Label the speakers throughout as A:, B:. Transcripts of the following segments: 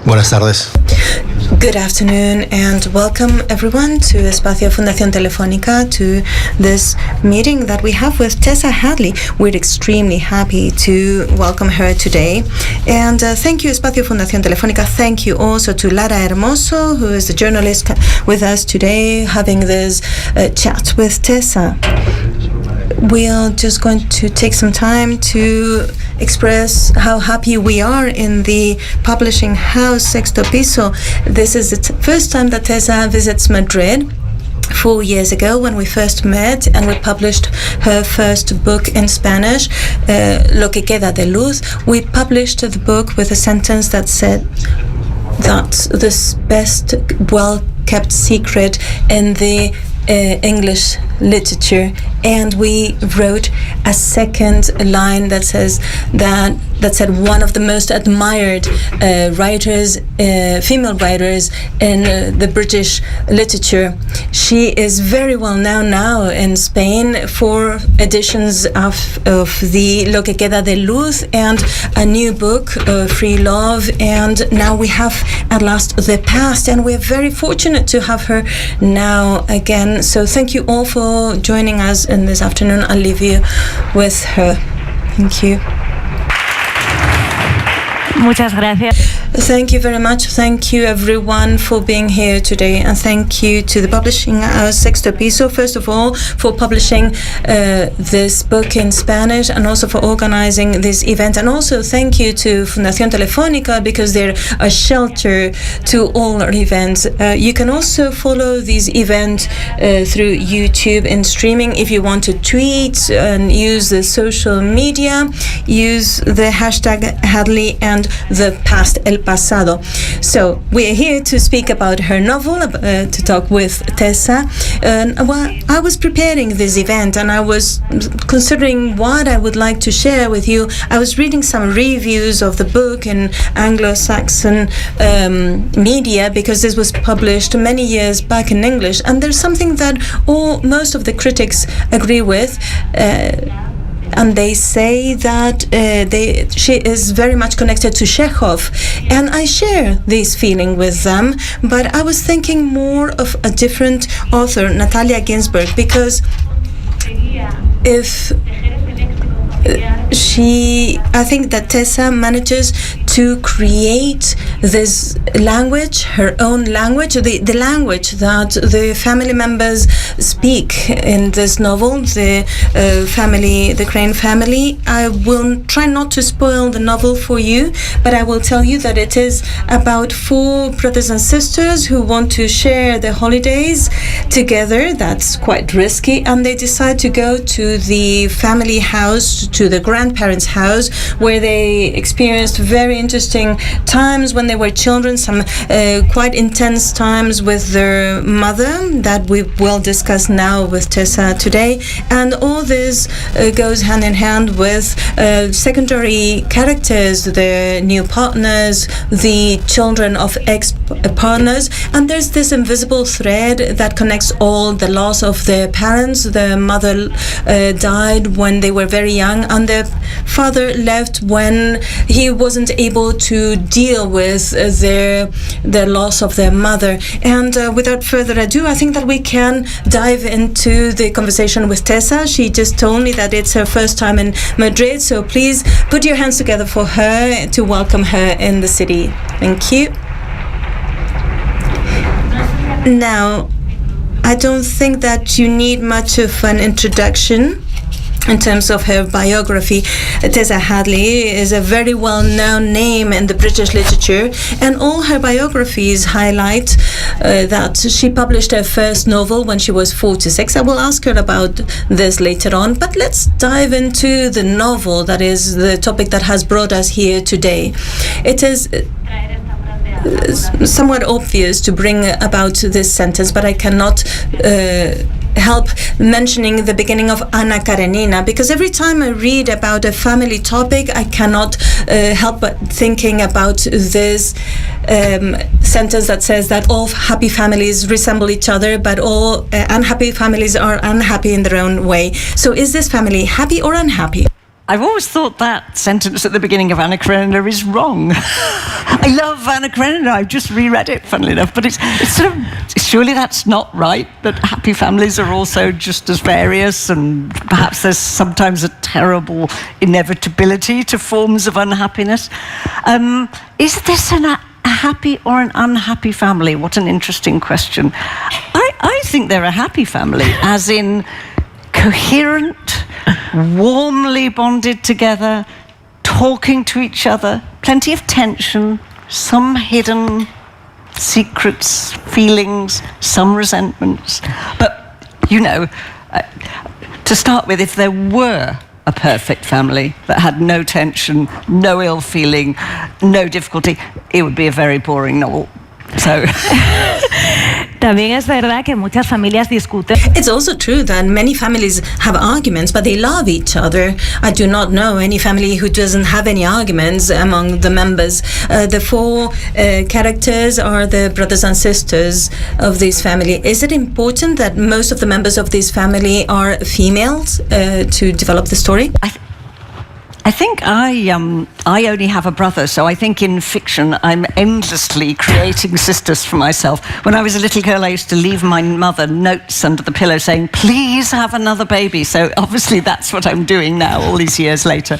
A: Buenas tardes.
B: Good afternoon and welcome everyone to Espacio Fundación Telefónica, to this meeting that we have with Tessa Hadley. We're extremely happy to welcome her today. And thank you, Espacio Fundación Telefónica. Thank you also to Lara Hermoso, who is the journalist with us today, having this chat with Tessa. We are just going to take some time to express how happy we are in the publishing house Sexto Piso. This is the first time that Tessa visits Madrid. 4 years ago when we first met and we published her first book in Spanish, Lo que queda de luz. We published the book with a sentence that said that the best well-kept secret in the English literature, and we wrote a second line that said one of the most admired writers, female writers in the British literature. She is very well known now in Spain for editions of the Lo que queda de luz and a new book, Free Love, and now we have at last the past, and we're very fortunate to have her now again. So thank you all for joining us in this afternoon. I'll leave you with her. Thank you.
C: Muchas gracias.
B: Thank you very much. Thank you everyone for being here today, and thank you to the publishing house Sexto Piso, first of all, for publishing this book in Spanish and also for organizing this event, and also thank you to Fundación Telefónica because they're a shelter to all our events. You can also follow this event through YouTube in streaming. If you want to tweet and use the social media, use the hashtag Hadley and the past, El Pasado. So we are here to speak about her novel, to talk with Tessa. I was preparing this event and I was considering what I would like to share with you. I was reading some reviews of the book in Anglo-Saxon media because this was published many years back in English, and there's something that most of the critics agree with. And they say that she is very much connected to Chekhov, and I share this feeling with them. But I was thinking more of a different author, Natalia Ginsburg, because I think that Tessa manages to create this language, her own language, the language that the family members speak in this novel, the Crane family. I will try not to spoil the novel for you, but I will tell you that it is about 4 brothers and sisters who want to share their holidays together. That's quite risky, and they decide to go to the family house, to the grandparents' house, where they experienced very interesting times when they were children, some quite intense times with their mother that we will discuss now with Tessa today. And all this goes hand in hand with secondary characters, the new partners, the children of ex-partners, and there's this invisible thread that connects all: the loss of their parents. The mother died when they were very young, and the father left when he wasn't able to deal with their loss of their mother. And without further ado, I think that we can dive into the conversation with Tessa. She just told me that it's her first time in Madrid, so please put your hands together for her to welcome her in the city. Thank you. Now, I don't think that you need much of an introduction in terms of her biography. Tessa Hadley is a very well-known name in the British literature, and all her biographies highlight that she published her first novel when she was 46. I will ask her about this later on, but let's dive into the novel that is the topic that has brought us here today. It is somewhat obvious to bring about this sentence, but I cannot help mentioning the beginning of Anna Karenina, because every time I read about a family topic, I cannot help but thinking about this sentence that says that all happy families resemble each other, but all unhappy families are unhappy in their own way. So is this family happy or unhappy?
A: I've always thought that sentence at the beginning of Anna Karenina is wrong. I love Anna Karenina. I've just reread it, funnily enough, but it's sort of, surely that's not right, that happy families are also just as various, and perhaps there's sometimes a terrible inevitability to forms of unhappiness. Is this a happy or an unhappy family? What an interesting question. I think they're a happy family, as in coherent, warmly bonded together, talking to each other, plenty of tension, some hidden secrets, feelings, some resentments. But, to start with, if there were a perfect family that had no tension, no ill feeling, no difficulty, it would be a very boring novel. So.
C: También es verdad que muchas familias discuten.
B: It's also true that many families have arguments, but they love each other. I do not know any family who doesn't have any arguments among the members. The four characters are the brothers and sisters of this family. Is it important that most of the members of this family are females to develop the story?
A: I think I only have a brother, so I think in fiction I'm endlessly creating sisters for myself. When I was a little girl, I used to leave my mother notes under the pillow saying, "Please have another baby." So obviously that's what I'm doing now, all these years later.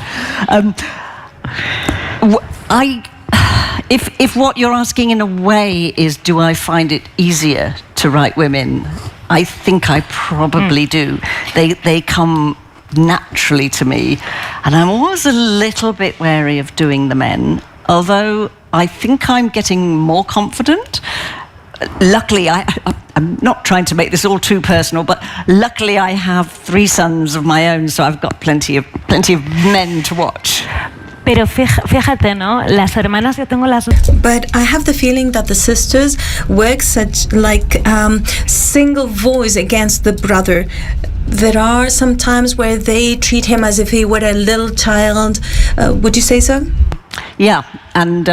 A: If what you're asking in a way is, do I find it easier to write women? I think I probably do. They come naturally to me, and I'm always a little bit wary of doing the men, although I think I'm getting more confident. Luckily, I'm not trying to make this all too personal, but luckily I have 3 sons of my own, so I've got plenty of men to watch.
C: Pero fíjate, ¿no? Las hermanas, yo tengo las...
B: But I have the feeling that the sisters work such like single voice against the brother. There are some times where they treat him as if he were a little child. Would you say so?
A: Yeah, and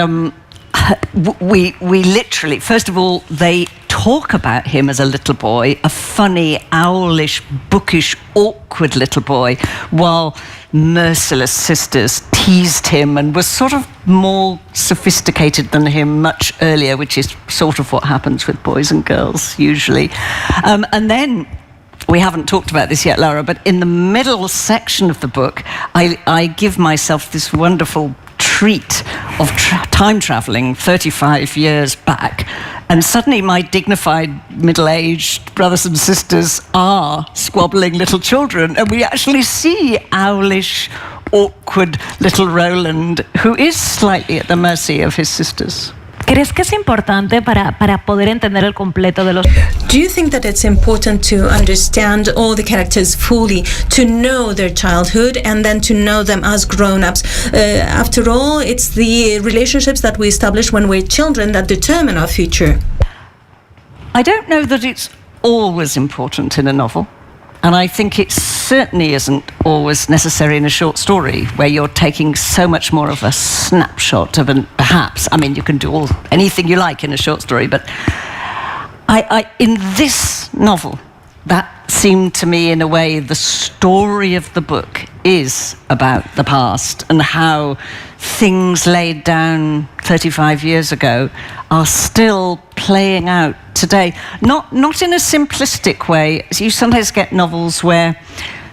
A: we literally, first of all, they talk about him as a little boy, a funny, owlish, bookish, awkward little boy, while merciless sisters teased him and were sort of more sophisticated than him much earlier, which is sort of what happens with boys and girls usually. And then, we haven't talked about this yet, Lara, but in the middle section of the book, I give myself this wonderful treat of time travelling 35 years back, and suddenly my dignified middle-aged brothers and sisters are squabbling little children, and we actually see owlish, awkward little Roland, who is slightly at the mercy of his sisters.
C: ¿Crees que es importante para poder entender el completo de los...
B: Do you think that it's important to understand all the characters fully, to know their childhood and then to know them as grown-ups? After all, it's the relationships that we establish when we're children that determine our future.
A: I don't know that it's always important in a novel. And I think it certainly isn't always necessary in a short story, where you're taking so much more of a snapshot of perhaps, I mean, you can do anything you like in a short story, but in this novel, that seemed to me, in a way, the story of the book is about the past and how things laid down 35 years ago are still playing out today. Not in a simplistic way. You sometimes get novels where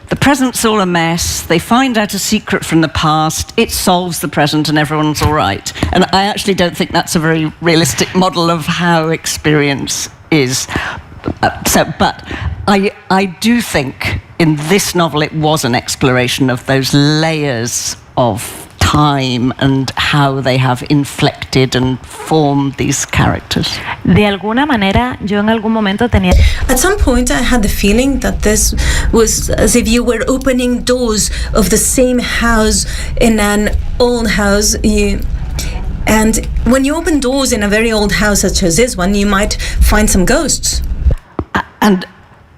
A: the present's all a mess, they find out a secret from the past, it solves the present and everyone's all right. And I actually don't think that's a very realistic model of how experience is. But I do think in this novel it was an exploration of those layers of time and how they have inflected and formed these characters.
C: De alguna manera, yo en algún momento tenía...
B: At some point I had the feeling that this was as if you were opening doors of the same house in an old house. And when you open doors in a very old house such as this one, you might find some ghosts.
A: And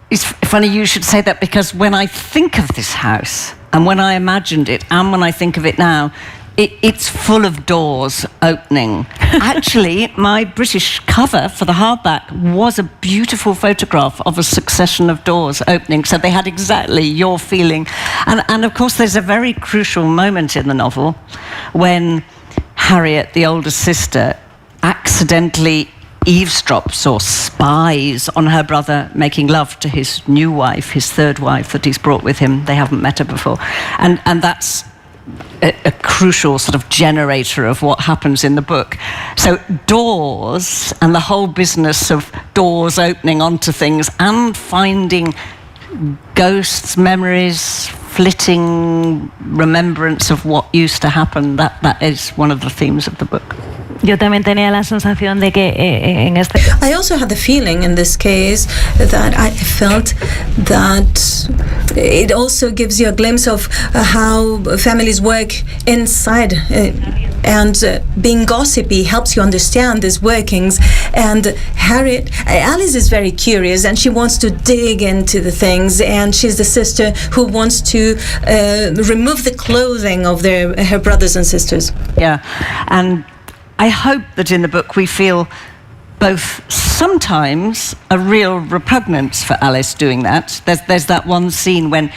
A: it's funny you should say that, because when I think of this house and when I imagined it and when I think of it now, it's full of doors opening. Actually, my British cover for the hardback was a beautiful photograph of a succession of doors opening, so they had exactly your feeling. And of course, there's a very crucial moment in the novel when Harriet, the older sister, accidentally eavesdrops or spies on her brother making love to his new wife, his third wife that he's brought with him. They haven't met her before. And that's a crucial sort of generator of what happens in the book. So doors and the whole business of doors opening onto things and finding ghosts, memories, flitting remembrance of what used to happen, that is one of the themes of the book.
C: Yo también tenía la sensación de que en este...
B: I also had the feeling in this case that I felt that it also gives you a glimpse of how families work inside, and being gossipy helps you understand these workings. And Alice is very curious and she wants to dig into the things, and she's the sister who wants to remove the clothing of her brothers and sisters.
A: Yeah, and I hope that in the book we feel both sometimes a real repugnance for Alice doing that. There's that one scene when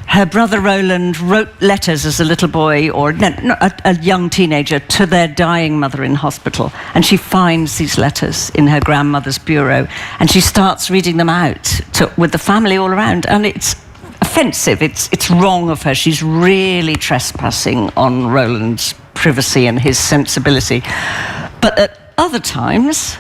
A: her brother Roland wrote letters as a little boy, or a young teenager, to their dying mother in hospital, and she finds these letters in her grandmother's bureau, and she starts reading them out with the family all around, and it's offensive. It's wrong of her. She's really trespassing on Roland's privacy and his sensibility. But at other times,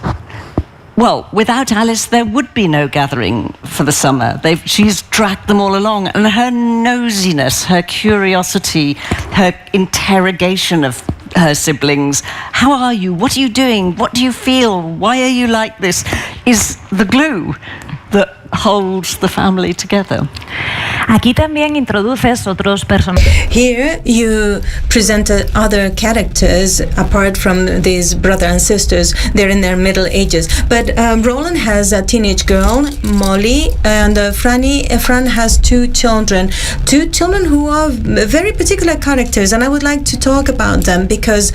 A: well, without Alice, there would be no gathering for the summer. She's dragged them all along, and her nosiness, her curiosity, her interrogation of her siblings, how are you, what are you doing, what do you feel, why are you like this, is the glue that holds the family together.
C: Aquí también introduces otros personajes.
B: Here you presented other characters apart from these brother and sisters. They're in their middle ages. But Roland has a teenage girl, Molly, and Fran has two children who are very particular characters, and I would like to talk about them because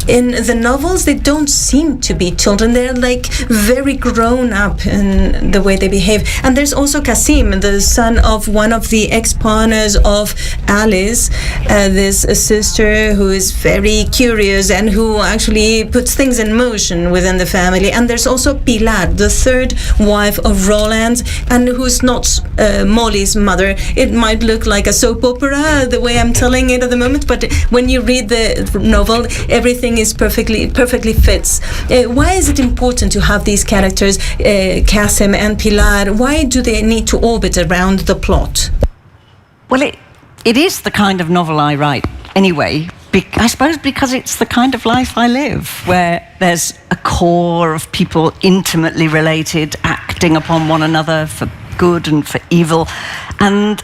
B: in the novels they don't seem to be children. They're like very grown up in the way they behave. And there's also Kasim, the son of one of the ex-partners of Alice, this sister who is very curious and who actually puts things in motion within the family. And there's also Pilar, the third wife of Roland, and who's not Molly's mother. It might look like a soap opera the way I'm telling it at the moment, but when you read the novel, everything is perfectly fits. Why is it important to have these characters, Kasim and Pilar? Why do they need to orbit around the plot?
A: Well, it is the kind of novel I write anyway, I suppose because it's the kind of life I live, where there's a core of people intimately related, acting upon one another for good and for evil. And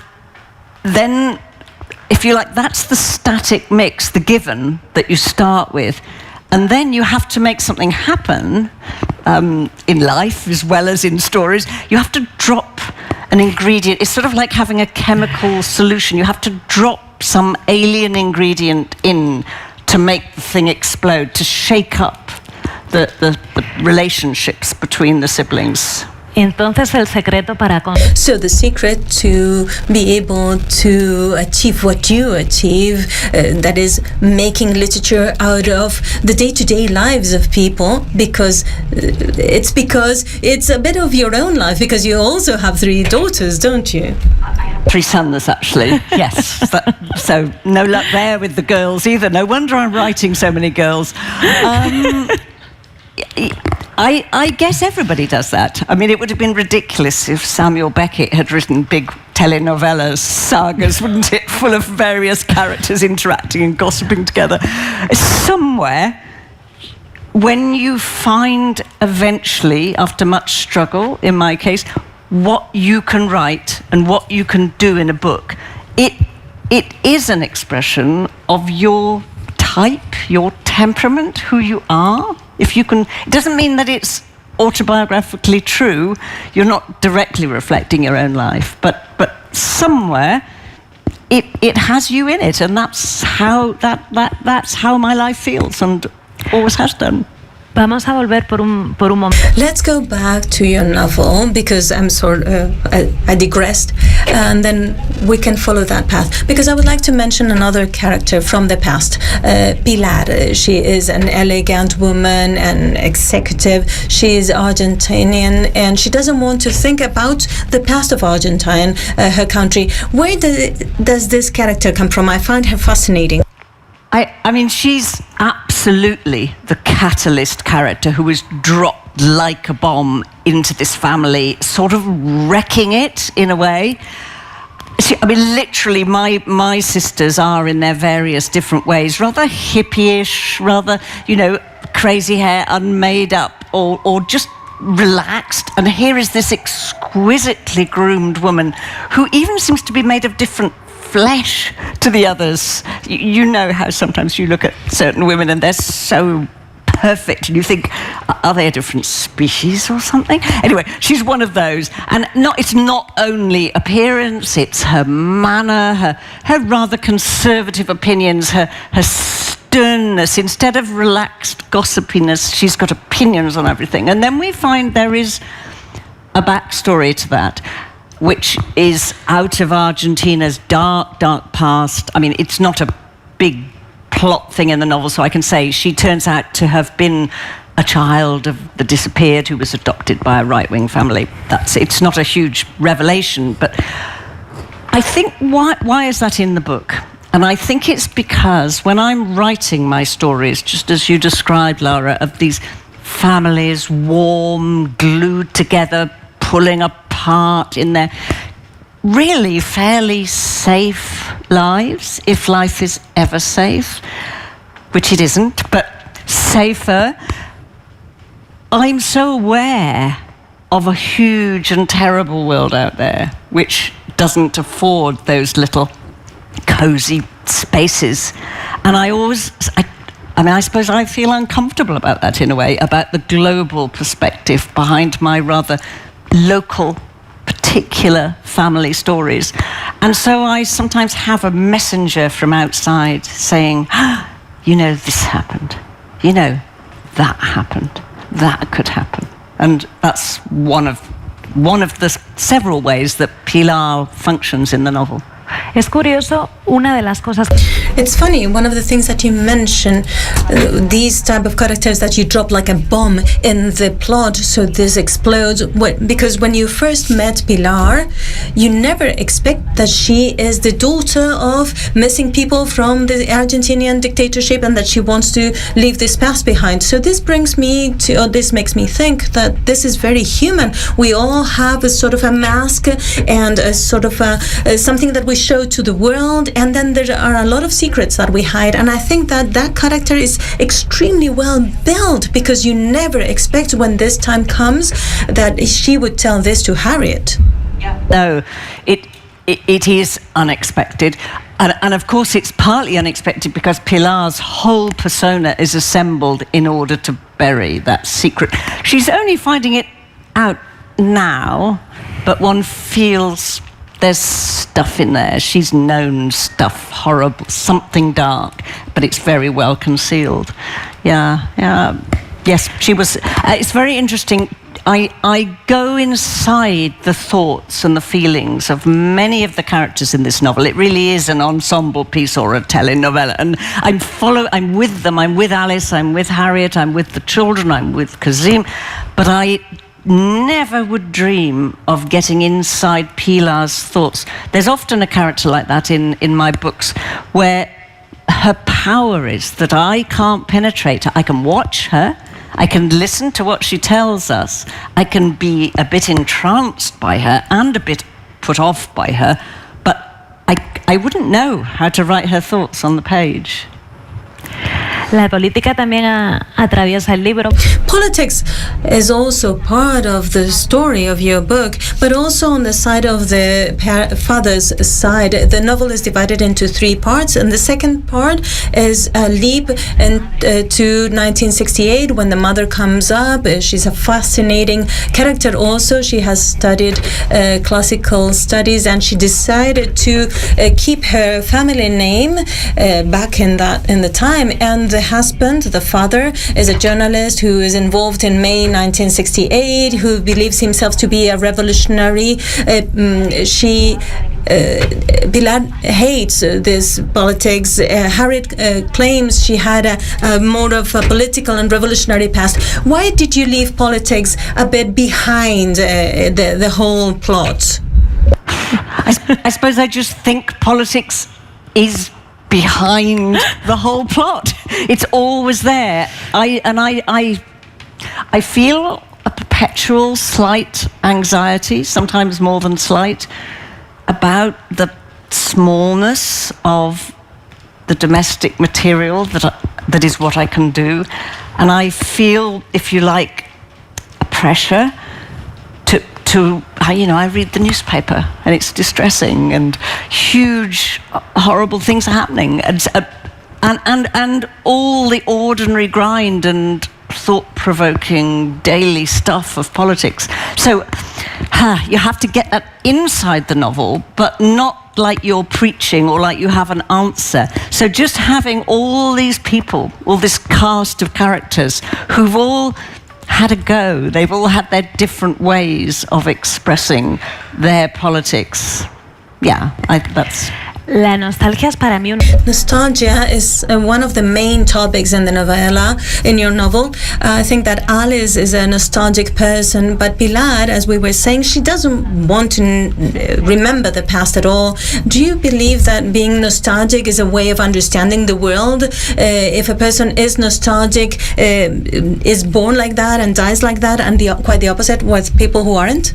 A: then, if you like, that's the static mix, the given that you start with. And then you have to make something happen in life as well as in stories. You have to drop an ingredient. It's sort of like having a chemical solution. You have to drop some alien ingredient in to make the thing explode, to shake up the relationships between the siblings.
C: Entonces el secreto para
B: So the secret to be able to achieve what you achieve, that is making literature out of the day-to-day lives of people, because it's a bit of your own life, because you also have 3 daughters, don't you?
A: 3 sons, actually, yes. So no luck there with the girls either. No wonder I'm writing so many girls. I guess everybody does that. I mean, it would have been ridiculous if Samuel Beckett had written big telenovelas, sagas, wouldn't it? Full of various characters interacting and gossiping together. Somewhere, when you find eventually, after much struggle, in my case, what you can write and what you can do in a book, it is an expression of your type, your temperament, who you are. If you can, it doesn't mean that it's autobiographically true. You're not directly reflecting your own life, but somewhere it has you in it, and that's how my life feels and always has done.
C: Vamos a volver por un momento.
B: Let's go back to your novel, because I digressed, and then we can follow that path. Because I would like to mention another character from the past, Pilar. She is an elegant woman, an executive. She is Argentinian, and she doesn't want to think about the past of Argentine, her country. Where does this character come from? I find her fascinating.
A: I mean, she's absolutely the catalyst character who was dropped like a bomb into this family, sort of wrecking it in a way. I mean, literally, my sisters are in their various different ways, rather hippie-ish, rather, crazy hair, unmade up, or just relaxed. And here is this exquisitely groomed woman who even seems to be made of different flesh to the others. You know how sometimes you look at certain women and they're so perfect and you think, are they a different species or something? Anyway, she's one of those. And it's not only appearance, it's her manner, her rather conservative opinions, her sternness. Instead of relaxed gossipiness, she's got opinions on everything. And then we find there is a backstory to that, which is out of Argentina's dark, dark past. I mean, it's not a big plot thing in the novel, so I can say she turns out to have been a child of the disappeared who was adopted by a right-wing family. It's not a huge revelation, but I think why is that in the book? And I think it's because when I'm writing my stories, just as you described, Lara, of these families, warm, glued together, pulling apart in their really fairly safe lives, if life is ever safe, which it isn't, but safer. I'm so aware of a huge and terrible world out there which doesn't afford those little cozy spaces. And I suppose I feel uncomfortable about that in a way, about the global perspective behind my rather local, particular family stories. And so I sometimes have a messenger from outside saying, this happened, that happened, that could happen. And that's one of the several ways that Pilar functions in the novel.
C: Es curioso, una de las cosas...
B: It's funny, one of the things that you mention, these type of characters that you drop like a bomb in the plot, so this explodes. Because when you first met Pilar, you never expect that she is the daughter of missing people from the Argentinian dictatorship and that she wants to leave this past behind. So this makes me think that this is very human. We all have a sort of a mask and a sort of something that we show to the world, and then there are a lot of secrets that we hide. And I think that character is extremely well built, because you never expect when this time comes that she would tell this to Harriet.
A: No, it is unexpected. And of course it's partly unexpected because Pilar's whole persona is assembled in order to bury that secret. She's only finding it out now, but one feels there's stuff in there. She's known stuff, horrible, something dark, but it's very well concealed. Yes, she was. It's very interesting. I go inside the thoughts and the feelings of many of the characters in this novel. It really is an ensemble piece or a telenovela. And I'm with them. I'm with Alice. I'm with Harriet. I'm with the children. I'm with Kazim. But I never would dream of getting inside Pilar's thoughts. There's often a character like that in my books where her power is that I can't penetrate her. I can watch her. I can listen to what she tells us. I can be a bit entranced by her and a bit put off by her, but I wouldn't know how to write her thoughts on the page.
C: La política también atraviesa el libro.
B: Politics is also part of the story of your book, but also on the side of the father's side. The novel is divided into 3 parts, and the second part is a leap to 1968 when the mother comes up. She's a fascinating character also. She has studied classical studies, and she decided to keep her family name back in the time. And the husband, the father, is a journalist who is involved in May 1968, who believes himself to be a revolutionary. Pilar hates this politics. Harriet claims she had a more of a political and revolutionary past. Why did you leave politics a bit behind the whole plot?
A: I suppose I just think politics is behind the whole plot. It's always there. I feel a perpetual slight anxiety, sometimes more than slight, about the smallness of the domestic material that is what I can do. And I feel, if you like, a pressure to I read the newspaper and it's distressing and huge, horrible things are happening, and all the ordinary grind and thought-provoking daily stuff of politics. So you have to get that inside the novel, but not like you're preaching or like you have an answer. So just having all these people, all this cast of characters who've all had a go, they've all had their different ways of expressing their politics. Yeah, that's...
C: La nostalgia es para mí
B: Nostalgia is one of the main topics in the novella, in your novel. I think that Alice is a nostalgic person, but Pilar, as we were saying, she doesn't want to remember the past at all. Do you believe that being nostalgic is a way of understanding the world? If a person is nostalgic, is born like that and dies like that, and quite the opposite with people who aren't?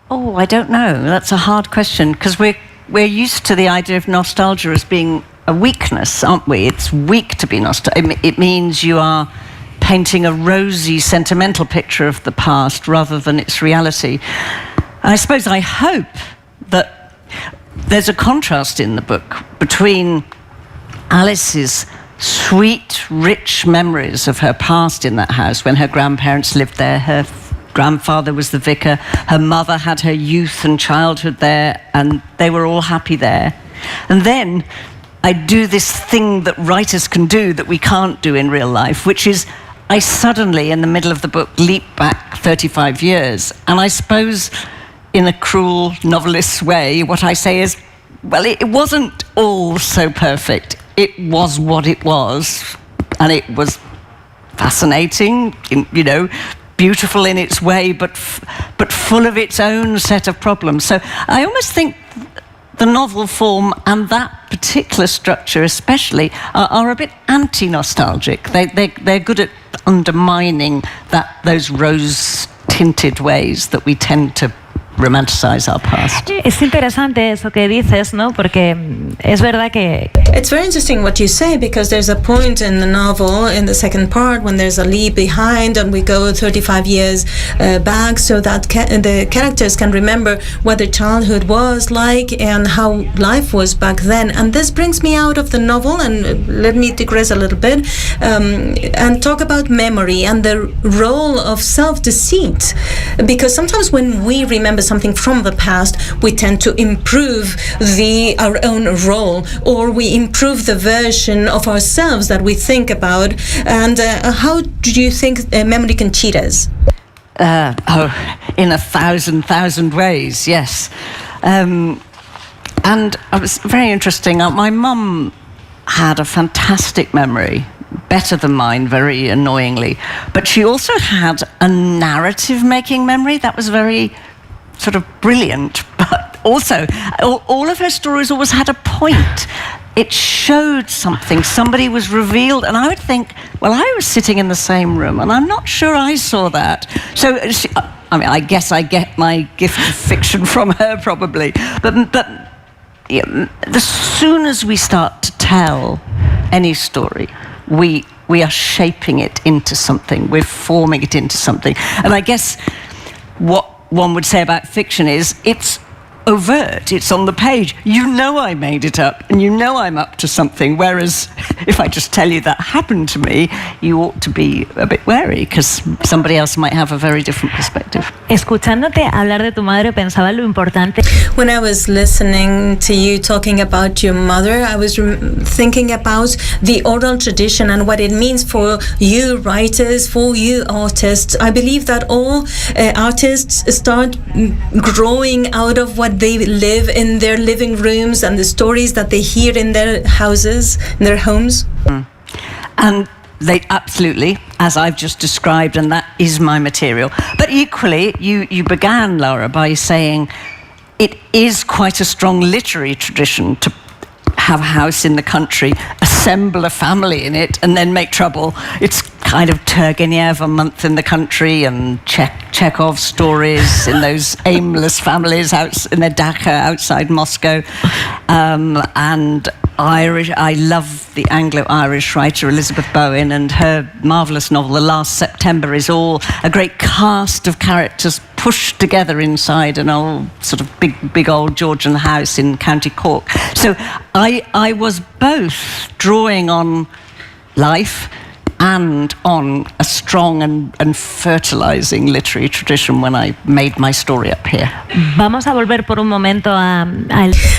A: Oh, I don't know. That's a hard question, because we're used to the idea of nostalgia as being a weakness, aren't we? It's weak to be nostalgic. It means you are painting a rosy, sentimental picture of the past rather than its reality. I suppose I hope that there's a contrast in the book between Alice's sweet, rich memories of her past in that house when her grandparents lived there, her grandfather was the vicar, her mother had her youth and childhood there, and they were all happy there. And then I do this thing that writers can do that we can't do in real life, which is I suddenly, in the middle of the book, leap back 35 years. And I suppose, in a cruel novelist's way, what I say is, well, it wasn't all so perfect. It was what it was, and it was fascinating, beautiful in its way, but full of its own set of problems. So I almost think the novel form and that particular structure especially are a bit anti-nostalgic. They're good at undermining those rose-tinted ways that we tend to romanticize our past.
C: Es interesante eso que dices, ¿no? Porque es verdad que...
B: It's very interesting what you say, because there's a point in the novel, in the second part, when there's a leap behind and we go 35 years back, so that the characters can remember what their childhood was like and how life was back then. And this brings me out of the novel, and let me digress a little bit, and talk about memory and the role of self-deceit. Because sometimes when we remember something from the past, we tend to improve our own role, or we improve the version of ourselves that we think about. And how do you think memory can cheat us?
A: In 1,000 ways, yes. And it was very interesting. My mum had a fantastic memory, better than mine, very annoyingly. But she also had a narrative-making memory that was very sort of brilliant, but also all of her stories always had a point. It showed something, somebody was revealed, and I would think, well, I was sitting in the same room and I'm not sure I saw that. So I guess I get my gift of fiction from her probably, but as soon as we start to tell any story, we we are shaping it into something. We're forming it into something. And I guess what one would say about fiction is it's overt, it's on the page. You know I made it up, and you know I'm up to something, whereas if I just tell you that happened to me, you ought to be a bit wary, because somebody else might have a very different perspective.
C: Escuchándote hablar de tu madre, pensaba lo importante.
B: When I was listening to you talking about your mother, I was thinking about the oral tradition and what it means for you writers, for you artists. I believe that all artists start growing out of what they live in their living rooms and the stories that they hear in their houses, in their homes.
A: And they absolutely, as I've just described, and that is my material. But equally, you began, Lara, by saying it is quite a strong literary tradition to have a house in the country, assemble a family in it, and then make trouble. It's kind of Turgenev, A Month in the Country, and Chekhov stories in those aimless families in their dacha outside Moscow. And Irish, I love the Anglo-Irish writer Elizabeth Bowen, and her marvellous novel, The Last September, is all a great cast of characters pushed together inside an old, sort of big old Georgian house in County Cork. So I was both drawing on life and on a strong and fertilizing literary tradition when I made my story up here.
C: Vamos a volver por un momento a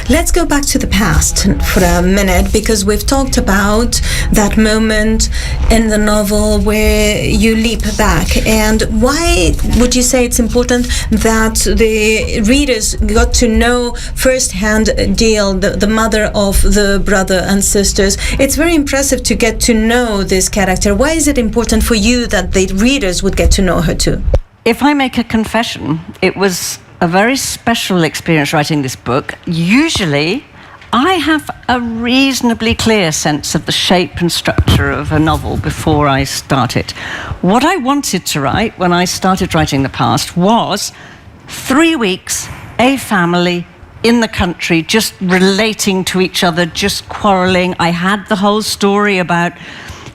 B: Let's go back to the past for a minute, because we've talked about that moment in the novel where you leap back. And why would you say it's important that the readers got to know firsthand Dale, the mother of the brother and sisters? It's very impressive to get to know this character. Why is it important for you that the readers would get to know her too?
A: If I make a confession, it was a very special experience writing this book. Usually, I have a reasonably clear sense of the shape and structure of a novel before I start it. What I wanted to write when I started writing The Past was 3 weeks, a family in the country, just relating to each other, just quarrelling. I had the whole story about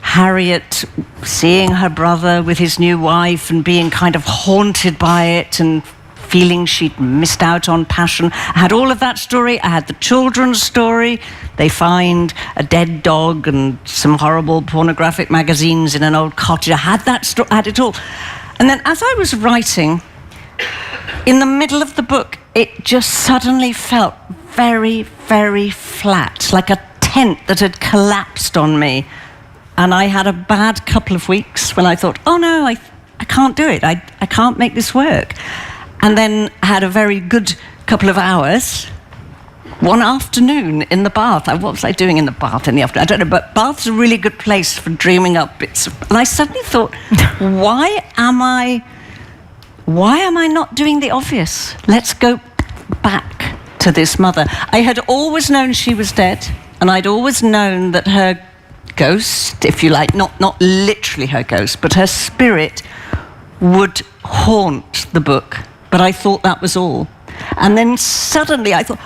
A: Harriet seeing her brother with his new wife and being kind of haunted by it and feeling she'd missed out on passion. I had all of that story. I had the children's story. They find a dead dog and some horrible pornographic magazines in an old cottage. I had that story. I had it all. And then as I was writing, in the middle of the book, it just suddenly felt very, very flat, like a tent that had collapsed on me. And I had a bad couple of weeks when I thought, oh no, I can't do it. I can't make this work. And then I had a very good couple of hours, one afternoon in the bath. What was I doing in the bath in the afternoon? I don't know, but bath's a really good place for dreaming up bits of... And I suddenly thought, why am I not doing the obvious? Let's go back to this mother. I had always known she was dead, and I'd always known that her ghost, if you like, not literally her ghost, but her spirit would haunt the book. But I thought that was all. And then suddenly I thought,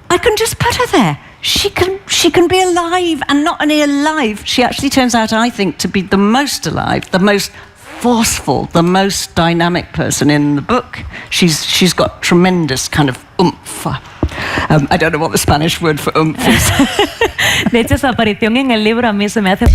A: I can just put her there. She can be alive, and not only alive, she actually turns out, I think, to be the most alive, the most forceful, the most dynamic person in the book. She's got tremendous kind of oomph. I don't know what the Spanish word for oomph is.
C: De hecho, su aparición en el libro a mí se me hace...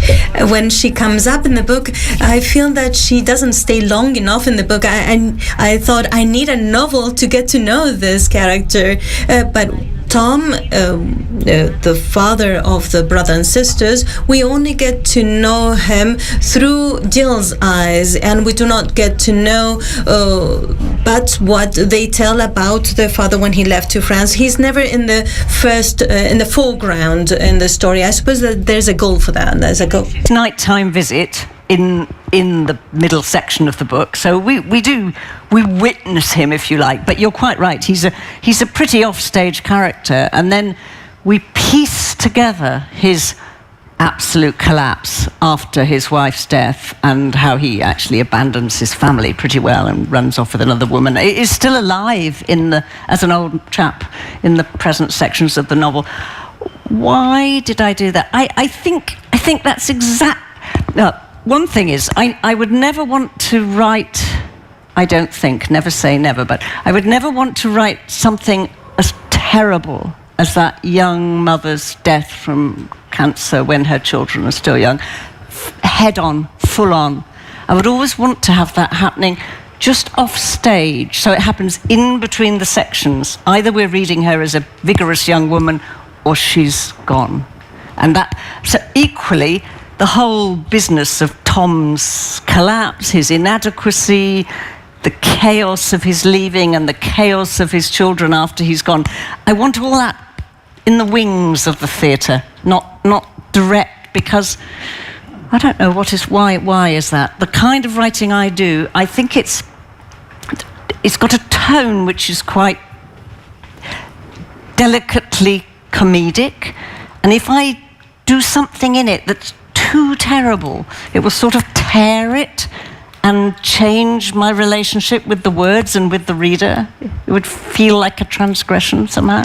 B: When she comes up in the book, I feel that she doesn't stay long enough in the book. I thought I need a novel to get to know this character. But Tom, the father of the brother and sisters, we only get to know him through Jill's eyes, and we do not get to know but what they tell about their father when he left to France. He's never in the foreground in the story. I suppose that there's a goal for that. There's a goal.
A: Nighttime visit in the middle section of the book, so we witness him, if you like. But you're quite right. He's a pretty offstage character, and then we piece together his absolute collapse after his wife's death and how he actually abandons his family pretty well and runs off with another woman. It is still alive as an old chap in the present sections of the novel. Why did I do that? I think that's No, one thing is, I would never want to write, I don't think, never say never, but I would never want to write something as terrible as that young mother's death from cancer when her children are still young, head on, full on. I would always want to have that happening just off stage, so it happens in between the sections. Either we're reading her as a vigorous young woman or she's gone. And that, so equally, the whole business of Tom's collapse, his inadequacy, the chaos of his leaving and the chaos of his children after he's gone. I want all that in the wings of the theatre, not direct, because I don't know why is that? The kind of writing I do, I think it's got a tone which is quite delicately comedic, and if I do something in it that's too terrible, it will sort of tear it and change my relationship with the words and with the reader. It would feel like a transgression somehow.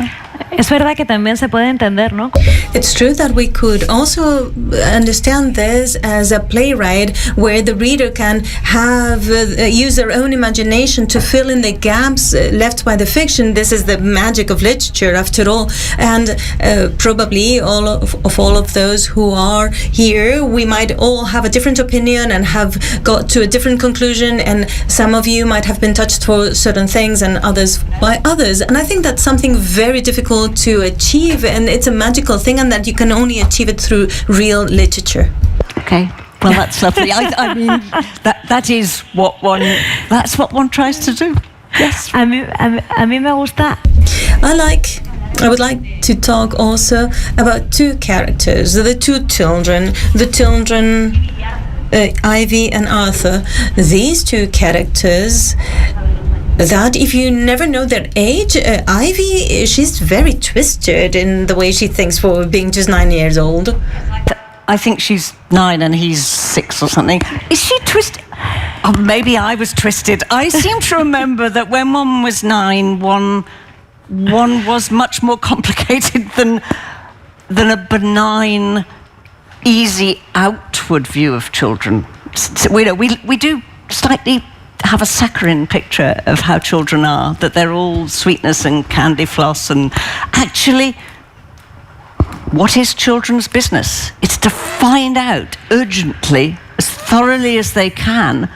C: Es verdad que también se puede entender, ¿no?
B: It's true that we could also understand this as a playwright where the reader can have use their own imagination to fill in the gaps left by the fiction. This is the magic of literature, after all. And probably all of those who are here, we might all have a different opinion and have got to a different conclusion. And some of you might have been touched for certain things and others by others. And I think that's something very difficult to achieve, and it's a magical thing, and that you can only achieve it through real literature.
A: Okay, well that's lovely. I mean, that's what one tries to do. Yes.
C: A mí me gusta.
B: I would like to talk also about two characters, the two children, Ivy and Arthur. These two characters, that if you never know their age, Ivy, she's very twisted in the way she thinks for being just 9 years old.
A: I think she's 9 and he's 6 or something. Is she twisted? Oh, maybe I was twisted. I seem to remember that when one was 9, one was much more complicated than a benign, easy outward view of children. We do slightly have a saccharine picture of how children are, that they're all sweetness and candy floss, and actually, what is children's business? It's to find out urgently, as thoroughly as they can,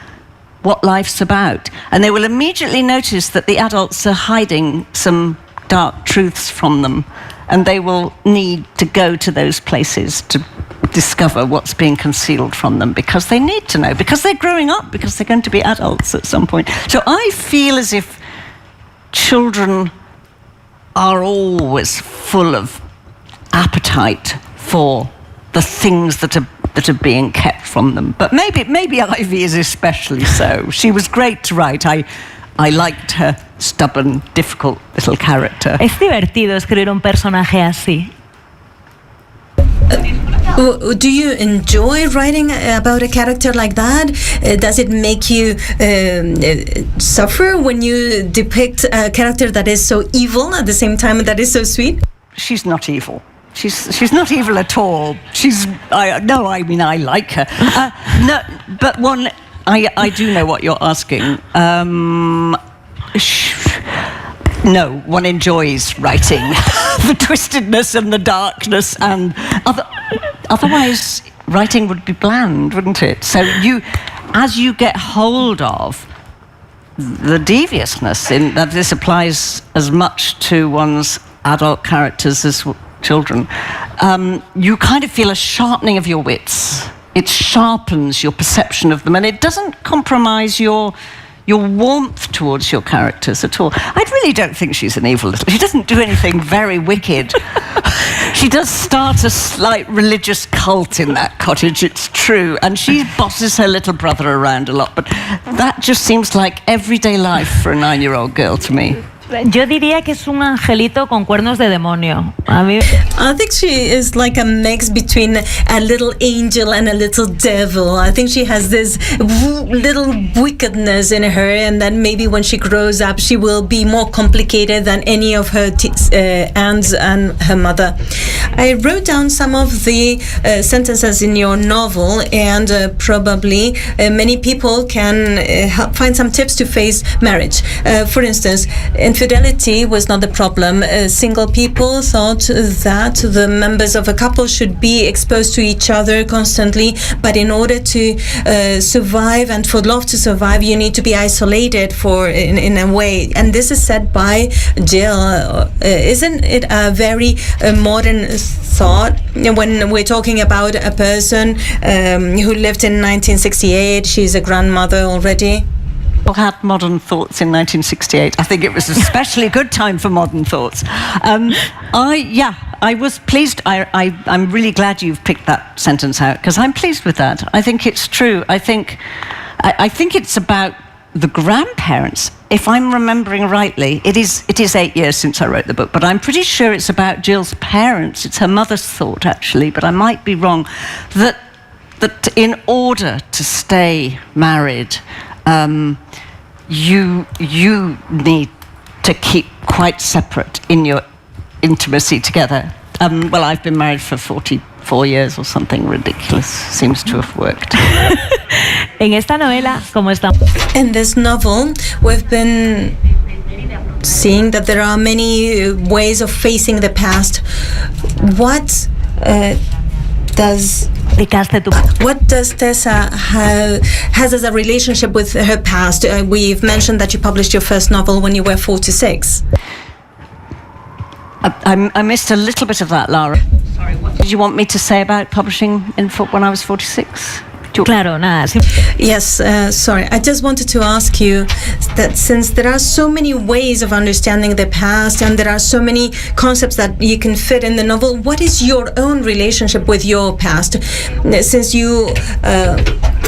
A: what life's about. And they will immediately notice that the adults are hiding some dark truths from them, and they will need to go to those places to discover what's being concealed from them, because they need to know, because they're growing up, because they're going to be adults at some point. So I feel as if children are always full of appetite for the things that are being kept from them. But maybe Ivy is especially so. She was great to write. I liked her stubborn, difficult little character.
C: Es divertido escribir un personaje así.
B: Do you enjoy writing about a character like that? Does it make you suffer when you depict a character that is so evil at the same time that is so sweet?
A: She's not evil. She's not evil at all. I like her. No, but I do know what you're asking. No, one enjoys writing the twistedness and the darkness, and otherwise writing would be bland, wouldn't it? So as you get hold of the deviousness, that this applies as much to one's adult characters as children, you kind of feel a sharpening of your wits. It sharpens your perception of them, and it doesn't compromise your warmth towards your characters at all. I really don't think she's an evil little... She doesn't do anything very wicked. She does start a slight religious cult in that cottage, it's true, and she bosses her little brother around a lot, but that just seems like everyday life for a 9-year-old girl to me.
C: Yo diría que es un angelito con cuernos de demonio.
B: I think she is like a mix between a little angel and a little devil. I think she has this little wickedness in her, and then maybe when she grows up, she will be more complicated than any of her aunts and her mother. I wrote down some of the sentences in your novel, and probably many people can find some tips to face marriage. For instance, infidelity was not the problem. Single people thought that the members of a couple should be exposed to each other constantly, but in order to survive and for love to survive, you need to be isolated in a way. And this is said by Jill. Isn't it a very modern thought when we're talking about a person who lived in 1968? She's a grandmother already.
A: Had modern thoughts in 1968. I think it was an especially good time for modern thoughts. I was pleased. I'm really glad you've picked that sentence out, because I'm pleased with that. I think it's true. I think it's about the grandparents. If I'm remembering rightly, it is 8 years since I wrote the book, but I'm pretty sure it's about Jill's parents. It's her mother's thought, actually, but I might be wrong. That in order to stay married, you need to keep quite separate in your intimacy together. Well, I've been married for 44 years or something ridiculous. Seems to have worked.
C: En esta novela, como estamos...
B: In this novel, we've been seeing that there are many ways of facing the past. What does Tessa has as a relationship with her past? We've mentioned that you published your first novel when you were 46.
A: I missed a little bit of that, Lara. Sorry, what did you want me to say about publishing when I was 46?
C: Claro, nada.
B: Yes, sorry. I just wanted to ask you that since there are so many ways of understanding the past and there are so many concepts that you can fit in the novel, what is your own relationship with your past? Since you...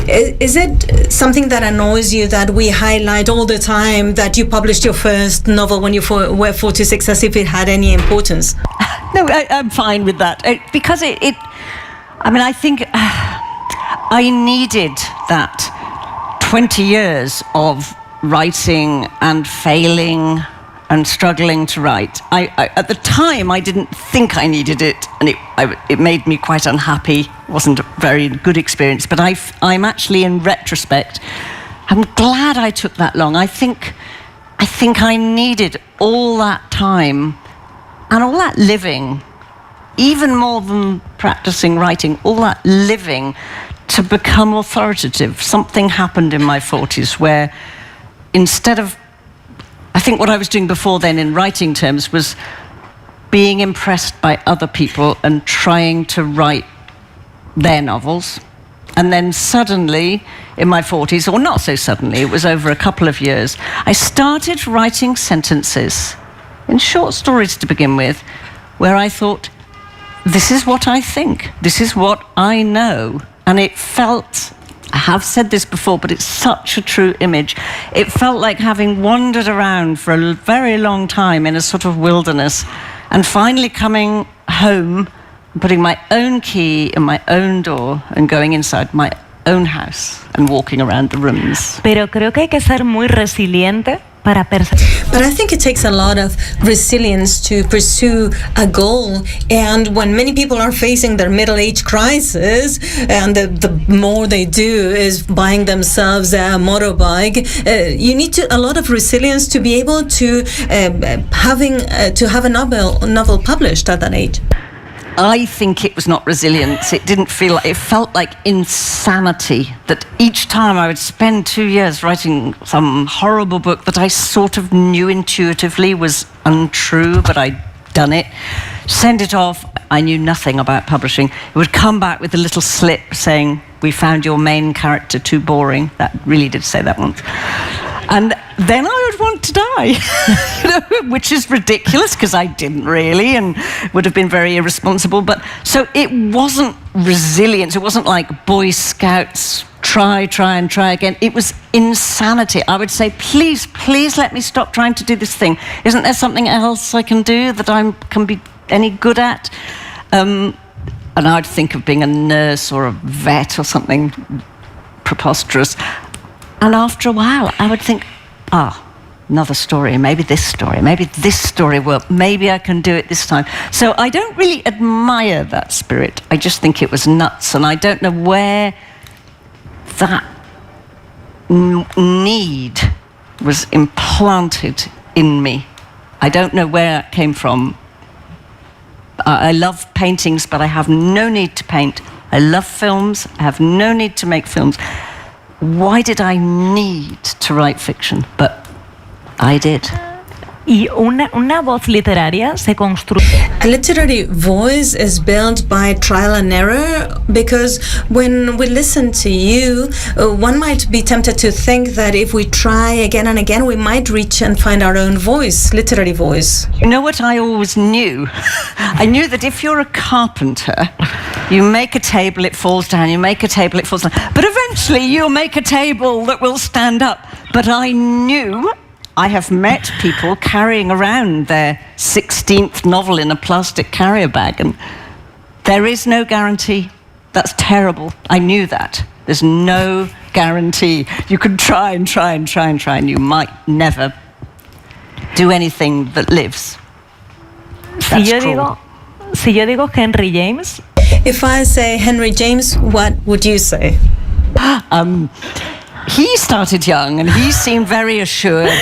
B: is it something that annoys you that we highlight all the time that you published your first novel when you were 46 as if it had any importance?
A: No, I'm fine with that. Because I mean, I think... I needed that 20 years of writing and failing and struggling to write. At the time, I didn't think I needed it, and it made me quite unhappy. It wasn't a very good experience, but I'm actually, in retrospect, I'm glad I took that long. I think I needed all that time and all that living, even more than practicing writing, all that living to become authoritative. Something happened in my 40s where instead of, I think what I was doing before then in writing terms was being impressed by other people and trying to write their novels. And then suddenly, in my 40s, or not so suddenly, it was over a couple of years, I started writing sentences in short stories to begin with, where I thought, this is what I think, this is what I know. And it felt, I have said this before, but it's such a true image. It felt like having wandered around for a very long time in a sort of wilderness and finally coming home, putting my own key in my own door and going inside my own house and walking around the rooms.
C: Pero creo que hay que ser muy resiliente para
B: But I think it takes a lot of resilience to pursue a goal. And when many people are facing their middle-age crisis, and the more they do is buying themselves a motorbike, you need a lot of resilience to be able to have a novel published at that age.
A: I think it was not resilience. It felt like insanity that each time I would spend 2 years writing some horrible book that I sort of knew intuitively was untrue, but I'd done it, send it off. I knew nothing about publishing. It would come back with a little slip saying, "We found your main character too boring." That really did say that once. And then I would want to die, which is ridiculous because I didn't really and would have been very irresponsible. But so it wasn't resilience. It wasn't like Boy Scouts try again. It was insanity. I would say, please let me stop trying to do this thing. Isn't there something else I can do that I can be any good at? And I'd think of being a nurse or a vet or something preposterous. And after a while, I would think, another story, maybe this story will, maybe I can do it this time. So I don't really admire that spirit. I just think it was nuts, and I don't know where that need was implanted in me. I don't know where it came from. I love paintings, but I have no need to paint. I love films, I have no need to make films. Why did I need to write fiction? But I did.
C: Y una voz literaria se construye.
B: A literary voice is built by trial and error, because when we listen to you, one might be tempted to think that if we try again and again, we might reach and find our own voice, literary voice.
A: You know what I always knew? I knew that if you're a carpenter, you make a table, it falls down, you make a table, it falls down. But eventually you'll make a table that will stand up. But I knew, I have met people carrying around their 16th novel in a plastic carrier bag, and there is no guarantee. That's terrible. I knew that. There's no guarantee. You could try, and you might never do anything that lives.
C: Si yo digo Henry James.
B: If I say Henry James, what would you say?
A: He started young, and he seemed very assured,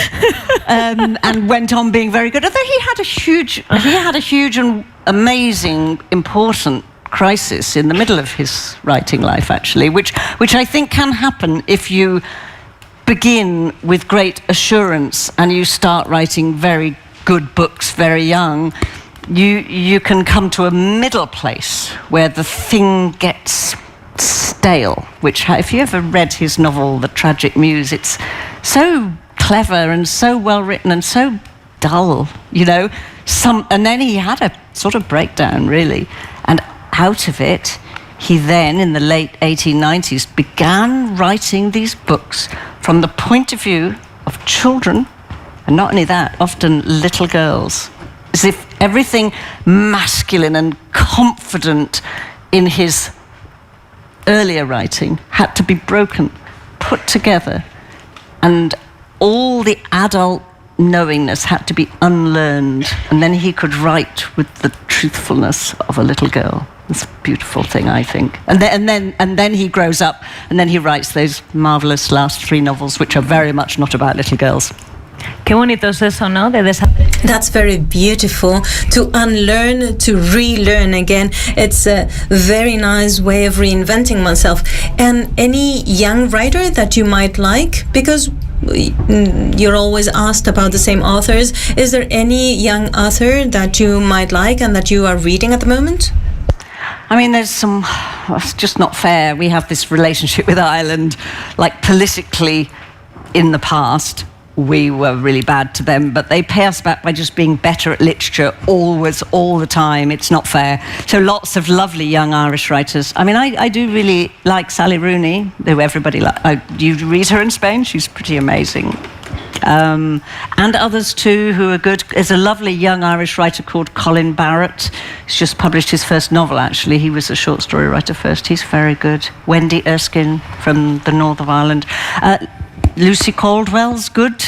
A: and went on being very good. Although he had a huge and amazing, important crisis in the middle of his writing life, actually, which I think can happen if you begin with great assurance and you start writing very good books very young. You can come to a middle place where the thing gets stale, which, if you ever read his novel The Tragic Muse, it's so clever and so well written and so dull, you know. And then he had a sort of breakdown, really, and out of it he then, in the late 1890s, began writing these books from the point of view of children, and not only that, often little girls, as if everything masculine and confident in his earlier writing had to be broken, put together, and all the adult knowingness had to be unlearned, and then he could write with the truthfulness of a little girl. It's a beautiful thing, I think. And then he grows up, and then he writes those marvelous last 3 novels, which are very much not about little girls.
C: Qué bonito es eso, ¿no?
B: That's very beautiful. To unlearn, to relearn again. It's a very nice way of reinventing oneself. And any young writer that you might like, because you're always asked about the same authors, is there any young author that you might like and that you are reading at the moment?
A: I mean, there's some, it's just not fair. We have this relationship with Ireland, like politically in the past. We were really bad to them, but they pay us back by just being better at literature always, all the time. It's not fair. So lots of lovely young Irish writers. I mean, I do really like Sally Rooney, who everybody likes. You read her in Spain? She's pretty amazing. And others too who are good. There's a lovely young Irish writer called Colin Barrett. He's just published his first novel, actually. He was a short story writer first. He's very good. Wendy Erskine from the north of Ireland. Lucy Caldwell's good.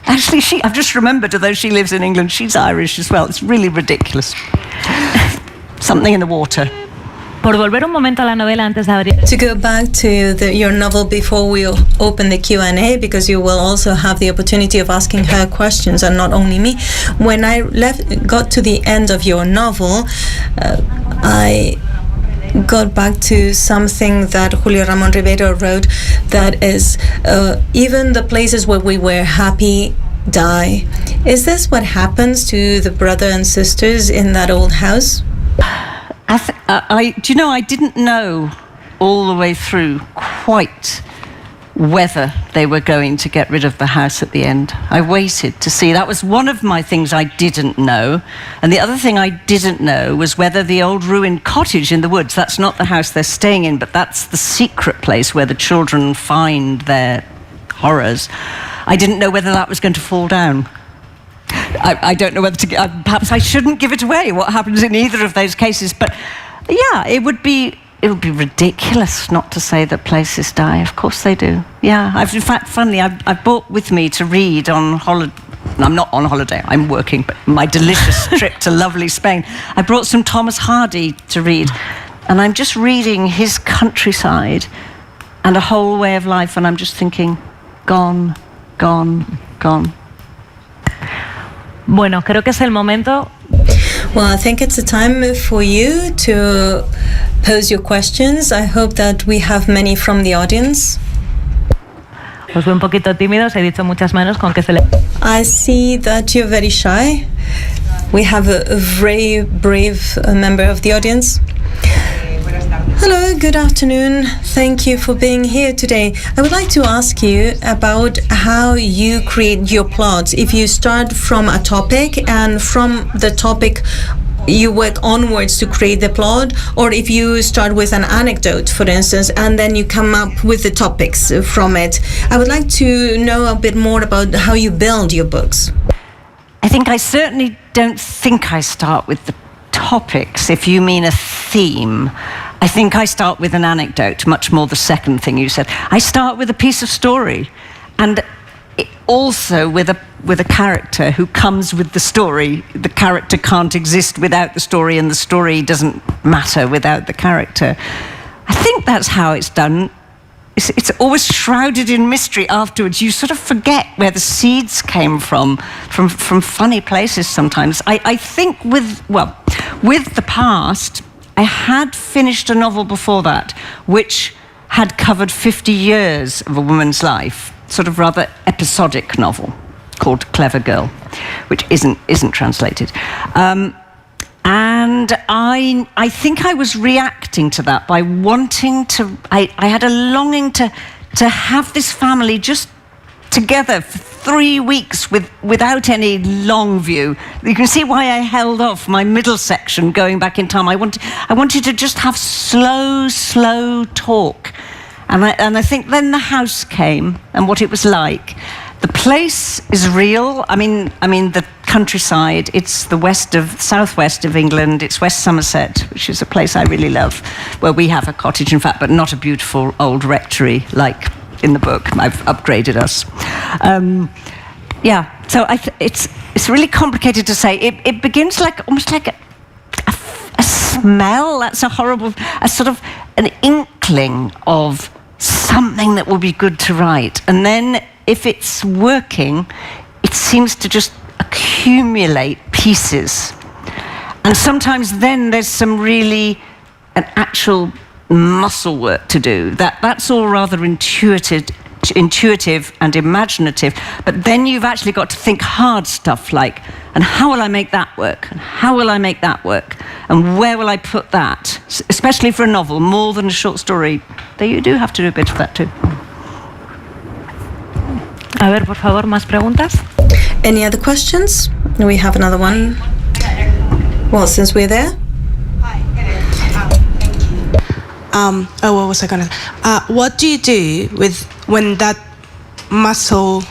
A: Actually, I've just remembered, although she lives in England, she's Irish as well. It's really ridiculous. Something in the water.
C: Por volver un momento a la novela antes de abrir.
B: To go back to your novel before we open the Q&A, because you will also have the opportunity of asking her questions and not only me. When I got to the end of your novel, I got back to something that Julio Ramón Ribeiro wrote, that is, even the places where we were happy die. Is this what happens to the brother and sisters in that old house?
A: Do you know, I didn't know all the way through quite whether they were going to get rid of the house at the end. I waited to see. That was one of my things I didn't know. And the other thing I didn't know was whether the old ruined cottage in the woods, that's not the house they're staying in, but that's the secret place where the children find their horrors. I didn't know whether that was going to fall down. I don't know whether to, perhaps I shouldn't give it away, what happens in either of those cases. But yeah, it would be ridiculous not to say that places die. Of course they do. Yeah, in fact, funnily, I've brought with me to read on holiday. I'm not on holiday, I'm working, but my delicious trip to lovely Spain. I brought some Thomas Hardy to read, and I'm just reading his countryside and a whole way of life, and I'm just thinking, gone, gone, gone.
C: Bueno, creo que es el momento.
B: Well, I think it's a time for you to pose your questions. I hope that we have many from the audience.
C: Os veo un poquito tímidos, he dicho muchas manos con que se le...
B: I see that you're very shy. We have a very brave member of the audience. Hello, good afternoon. Thank you for being here today. I would like to ask you about how you create your plots. If you start from a topic and from the topic you work onwards to create the plot, or if you start with an anecdote, for instance, and then you come up with the topics from it. I would like to know a bit more about how you build your books.
A: I think I certainly don't think I start with the topics, if you mean a theme. I think I start with an anecdote, much more the second thing you said. I start with a piece of story, and also with a character who comes with the story. The character can't exist without the story, and the story doesn't matter without the character. I think that's how it's done. It's always shrouded in mystery afterwards. You sort of forget where the seeds came from funny places sometimes. I think with the past, I had finished a novel before that, which had covered 50 years of a woman's life, sort of rather episodic novel called Clever Girl, which isn't translated. And I think I was reacting to that by wanting to, I had a longing to have this family just together for 3 weeks without any long view. You can see why I held off my middle section going back in time. I wanted to just have slow talk. And I think then the house came and what it was like. The place is real. I mean the countryside. It's the southwest of England. It's West Somerset, which is a place I really love, where we have a cottage, in fact, but not a beautiful old rectory like in the book. I've upgraded us. So it's really complicated to say. It begins almost like a smell. That's a sort of an inkling of something that will be good to write, and then if it's working, it seems to just accumulate pieces. And sometimes then there's an actual muscle work to do. That's all rather intuitive and imaginative, but then you've actually got to think hard stuff like, and how will I make that work? And how will I make that work? And where will I put that? Especially for a novel, more than a short story, though you do have to do a bit of that too.
C: A ver, por favor, más preguntas.
B: Any other questions? We have another one. Well, since we're there.
D: What was I gonna? What do you do when that muscle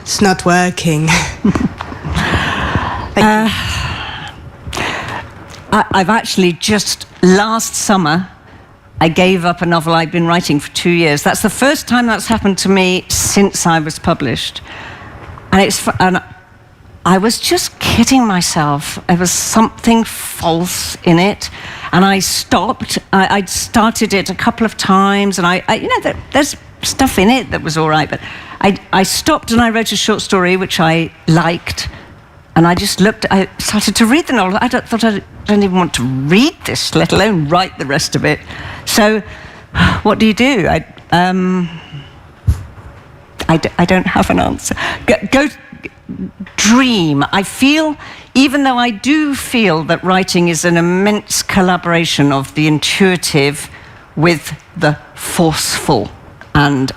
D: is not working?
A: I've actually just last summer, I gave up a novel I'd been writing for 2 years. That's the first time that's happened to me since I was published. And I was just kidding myself. There was something false in it. And I stopped. I'd started it a couple of times, and there's stuff in it that was all right, but I stopped and I wrote a short story which I liked, and I started to read the novel. I don't even want to read this, let alone write the rest of it. So, what do you do? I don't have an answer. Go dream. I feel, even though I do feel that writing is an immense collaboration of the intuitive with the forceful and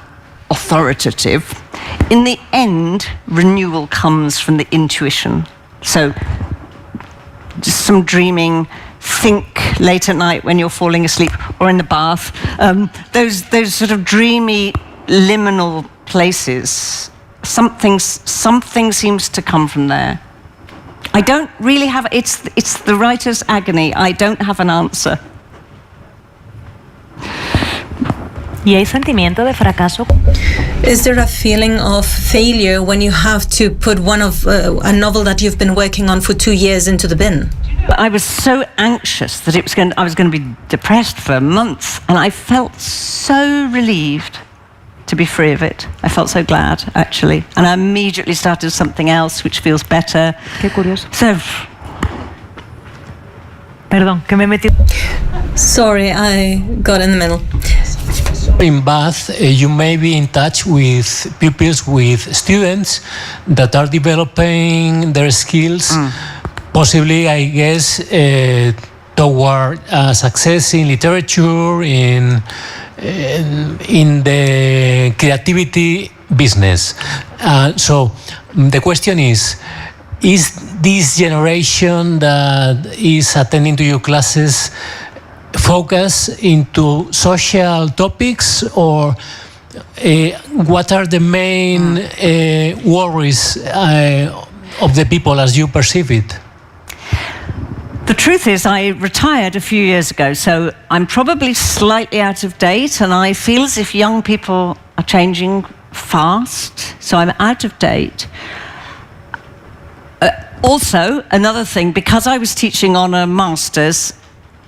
A: authoritative. In the end, renewal comes from the intuition. So just some dreaming, think late at night when you're falling asleep or in the bath. Those sort of dreamy, liminal places, something seems to come from there. I don't really have, it's the writer's agony. I don't have an answer.
C: ¿Y hay sentimiento de fracaso?
B: Is there a feeling of failure when you have to put one of a novel that you've been working on for 2 years into the bin?
A: I was so anxious that I was going to be depressed for months, and I felt so relieved to be free of it. I felt so glad, actually. And I immediately started something else which feels better.
C: Qué curioso.
A: So,
C: Perdón, que me metí.
B: Sorry, I got in the middle.
E: In Bath, you may be in touch with pupils, with students that are developing their skills, possibly, I guess, toward success in literature, in the creativity business. So the question is this generation that is attending to your classes focus into social topics, or what are the main worries of the people as you perceive it?
A: the truth is, I retired a few years ago, so I'm probably slightly out of date, and I feel as if young people are changing fast, so I'm out of date. Also, another thing, because I was teaching on a master's,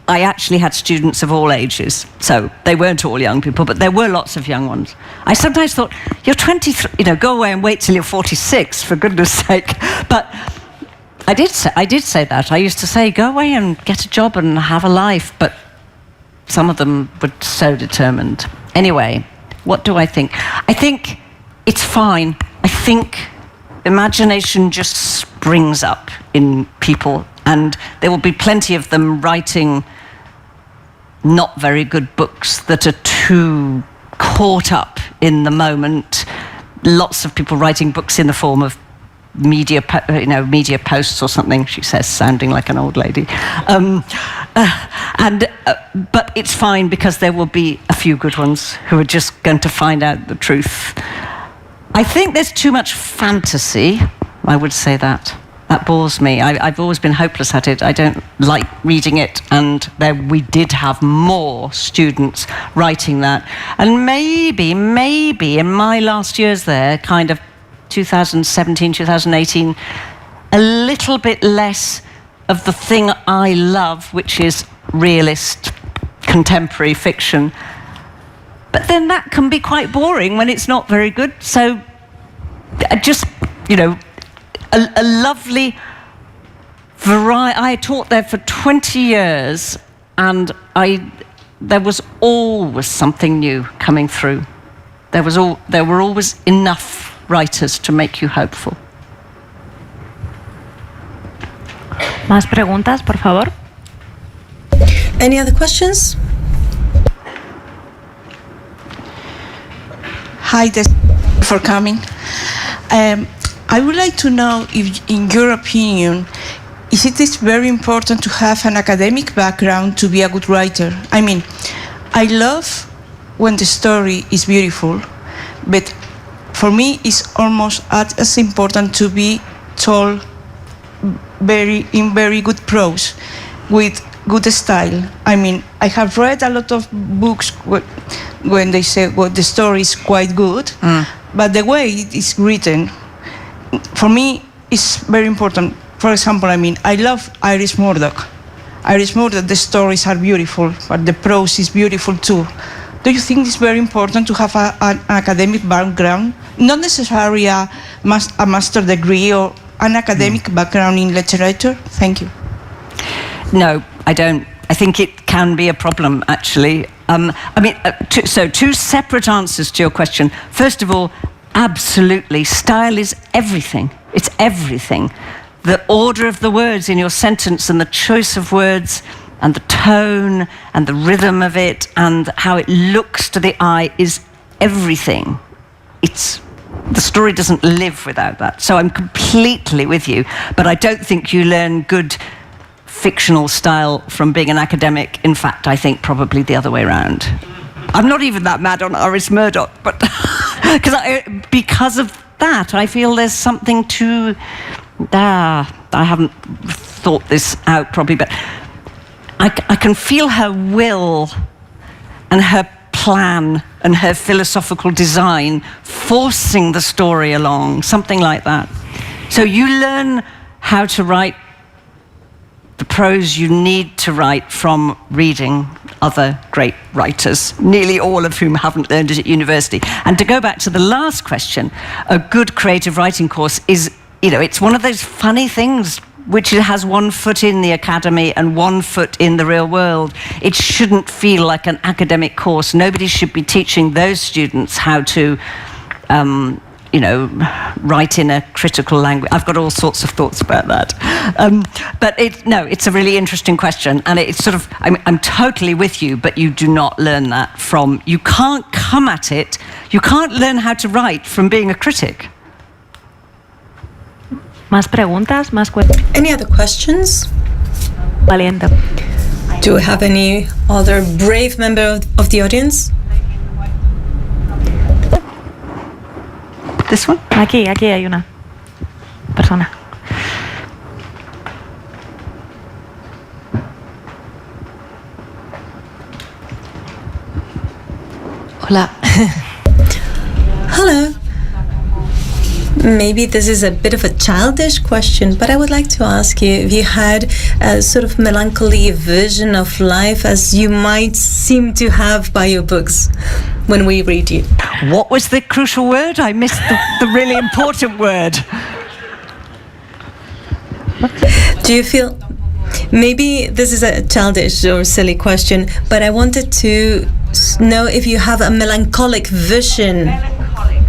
A: I actually had students of all ages. So they weren't all young people, but there were lots of young ones. I sometimes thought, you're 23, go away and wait till you're 46, for goodness sake. But I did say that. I used to say, go away and get a job and have a life. But some of them were so determined. Anyway, what do I think? I think it's fine. I think imagination just springs up in people, and there will be plenty of them writing not very good books that are too caught up in the moment. Lots of people writing books in the form of media posts or something, she says, sounding like an old lady. But it's fine, because there will be a few good ones who are just going to find out the truth. I think there's too much fantasy. I would say that. That bores me. I've always been hopeless at it. I don't like reading it, and we did have more students writing that. And maybe in my last years there, kind of 2017, 2018, a little bit less of the thing I love, which is realist, contemporary fiction. But then that can be quite boring when it's not very good. So just, a lovely variety. I taught there for 20 years, and there was always something new coming through. There were always enough writers to make you hopeful.
C: ¿Más preguntas, por favor?
B: Any other questions?
F: Hi, Tess, for coming. I would like to know if, in your opinion, it is very important to have an academic background to be a good writer? I mean, I love when the story is beautiful, but for me it's almost as important to be told in very good prose, with good style. I mean, I have read a lot of books when they say the story is quite good, but the way it is written, for me, is very important. For example, I love Iris Murdoch. Iris Murdoch, the stories are beautiful, but the prose is beautiful too. Do you think it's very important to have an academic background? Not necessarily a master degree or an academic background in literature? Thank you.
A: No, I don't. I think it can be a problem, actually. Two separate answers to your question. First of all, absolutely, style is everything. It's everything. The order of the words in your sentence, and the choice of words, and the tone, and the rhythm of it, and how it looks to the eye is everything. the story doesn't live without that. So I'm completely with you, but I don't think you learn good fictional style from being an academic. In fact, I think probably the other way around. I'm not even that mad on Iris Murdoch, but because of that, I feel there's something to... I haven't thought this out probably, but I can feel her will and her plan and her philosophical design forcing the story along, something like that. So you learn how to write the prose you need to write from reading other great writers, nearly all of whom haven't learned it at university. And to go back to the last question, a good creative writing course is, it's one of those funny things which has one foot in the academy and one foot in the real world. It shouldn't feel like an academic course. Nobody should be teaching those students how to, write in a critical language. I've got all sorts of thoughts about that. But it's a really interesting question. And it's sort of, I'm totally with you, but you do not learn that from, you can't come at it, you can't learn how to write from being a critic.
C: ¿Más preguntas?
B: Any other questions?
C: Valiente.
B: Do we have any other brave member of the audience?
A: This one?
C: Aquí hay una persona.
G: Hola.
B: Hello. Maybe this is a bit of a childish question, but I would like to ask you if you had a sort of melancholy vision of life as you might seem to have by your books when we read you.
A: What was the crucial word? I missed the really important word.
B: Do you feel... Maybe this is a childish or silly question, but I wanted to know if you have a melancholic vision.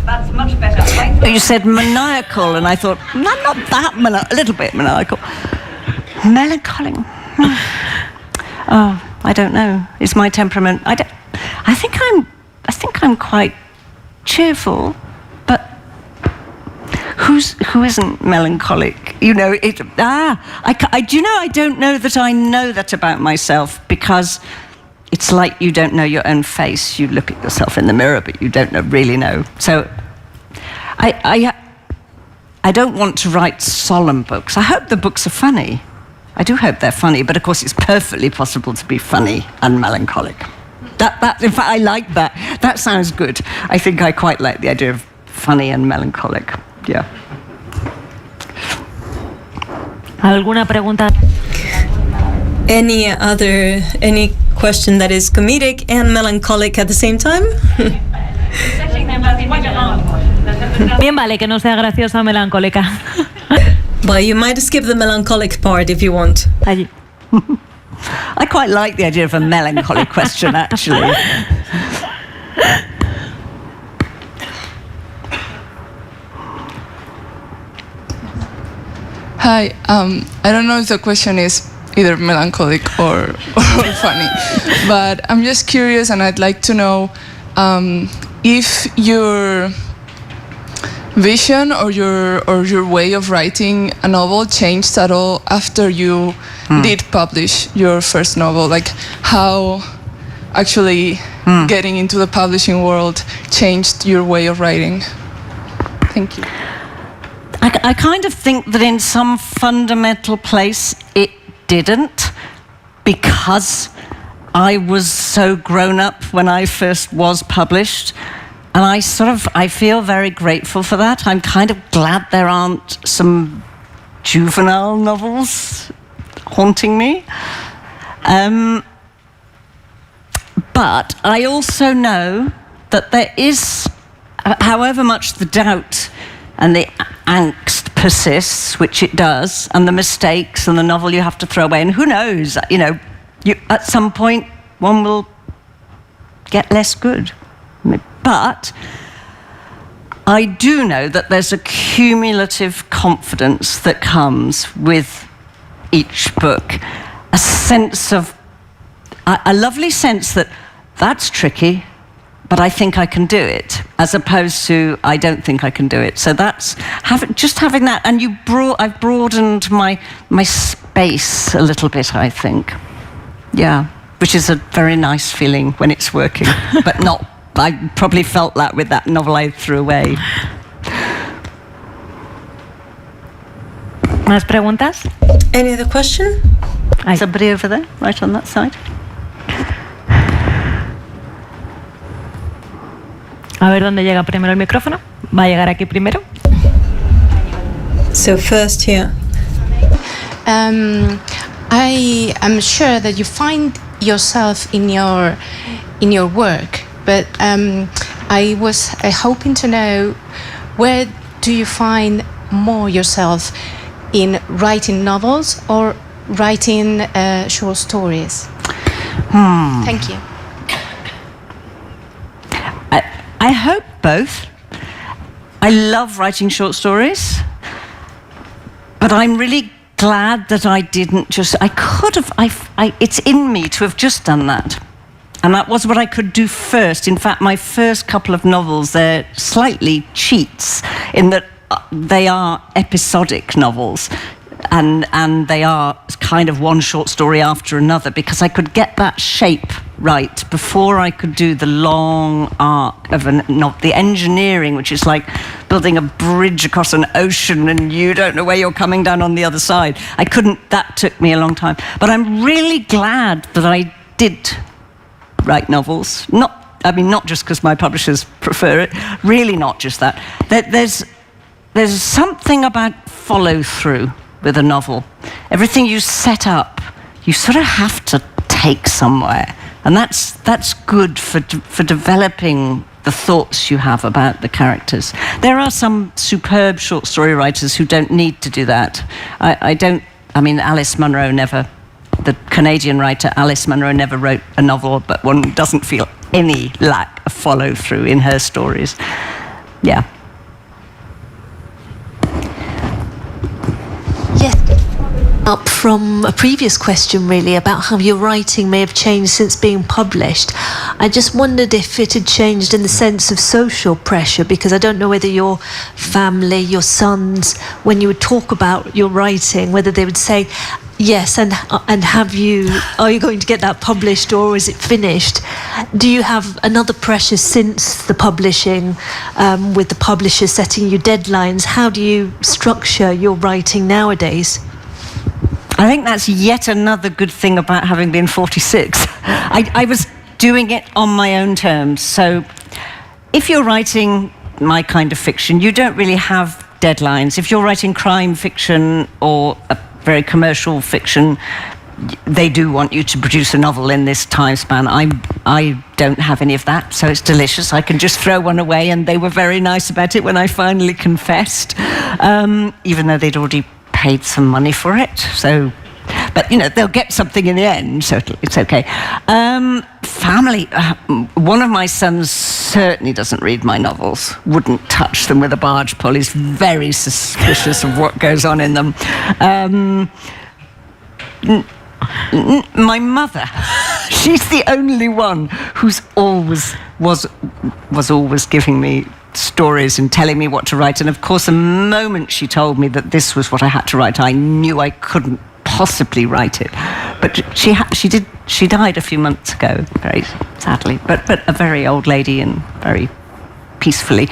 A: That's much better. You said maniacal, and I thought, not that a little bit maniacal. Melancholic. Oh, I don't know. It's my temperament. I think I'm quite cheerful, but who isn't melancholic? I don't know that I know that about myself, because it's like you don't know your own face. You look at yourself in the mirror, but you don't really know. So I don't want to write solemn books. I hope the books are funny. I do hope they're funny, but of course it's perfectly possible to be funny and melancholic. In fact, I like that. That sounds good. I think I quite like the idea of funny and melancholic. Yeah.
C: ¿Alguna pregunta?
B: Any question that is comedic and melancholic at the same time?
C: Bien vale que no sea graciosa o melancólica.
B: Well, you might skip the melancholic part if you want.
C: Allí.
A: I quite like the idea of a melancholy question, actually.
H: Hi, I don't know if the question is either melancholic or funny, but I'm just curious, and I'd like to know if your vision or your way of writing a novel changed at all after you did publish your first novel, like how actually getting into the publishing world changed your way of writing. Thank you.
A: I kind of think that in some fundamental place it didn't, because I was so grown up when I first was published, and I feel very grateful for that. I'm kind of glad there aren't some juvenile novels haunting me. But I also know that there is, however much the doubt and the angst persists, which it does, and the mistakes and the novel you have to throw away, and who knows, at some point one will get less good. But I do know that there's a cumulative confidence that comes with each book, a sense of, a lovely sense that that's tricky, but I think I can do it, as opposed to I don't think I can do it. So that's having that, and I've broadened my space a little bit, I think. Yeah, which is a very nice feeling when it's working, but not. I probably felt that with that novel I threw away.
C: ¿Más preguntas?
B: Any other question?
A: Somebody over there, right on that side.
C: A ver dónde llega primero el micrófono. Va a llegar aquí primero.
B: So first here.
G: I am sure that you find yourself in your work, but I was hoping to know, where do you find more yourself, in writing novels or writing short stories? Thank you.
A: I hope both. I love writing short stories, but I'm really glad that I didn't just. I could have. It's in me to have just done that, and that was what I could do first. In fact, my first couple of novels, they're slightly cheats in that they are episodic novels. And they are kind of one short story after another, because I could get that shape right before I could do the long arc of the engineering, which is like building a bridge across an ocean and you don't know where you're coming down on the other side. That took me a long time. But I'm really glad that I did write novels. Not just because my publishers prefer it, really not just that. There's something about follow through with a novel. Everything you set up, you sort of have to take somewhere, and that's good for developing the thoughts you have about the characters. There are some superb short story writers who don't need to do that. Alice Munro the Canadian writer Alice Munro never wrote a novel, but one doesn't feel any lack of follow through in her stories. Yeah.
I: Yes. Up from a previous question, really, about how your writing may have changed since being published. I just wondered if it had changed in the sense of social pressure, because I don't know whether your family, your sons, when you would talk about your writing, whether they would say, yes, and are you going to get that published, or is it finished? Do you have another pressure since the publishing, with the publisher setting you deadlines? How do you structure your writing nowadays?
A: I think that's yet another good thing about having been 46. I was doing it on my own terms. So if you're writing my kind of fiction, you don't really have deadlines. If you're writing crime fiction or a very commercial fiction, they do want you to produce a novel in this time span. I don't have any of that, so it's delicious. I can just throw one away, and they were very nice about it when I finally confessed, even though they'd already paid some money for it. So, but they'll get something in the end, so it's okay. Family, one of my sons certainly doesn't read my novels, wouldn't touch them with a barge pole. He's very suspicious of what goes on in them. My mother, she's the only one who's always was always giving me stories and telling me what to write. And of course, the moment she told me that this was what I had to write, I knew I couldn't possibly write it. But she died a few months ago, very sadly, but a very old lady and very peacefully.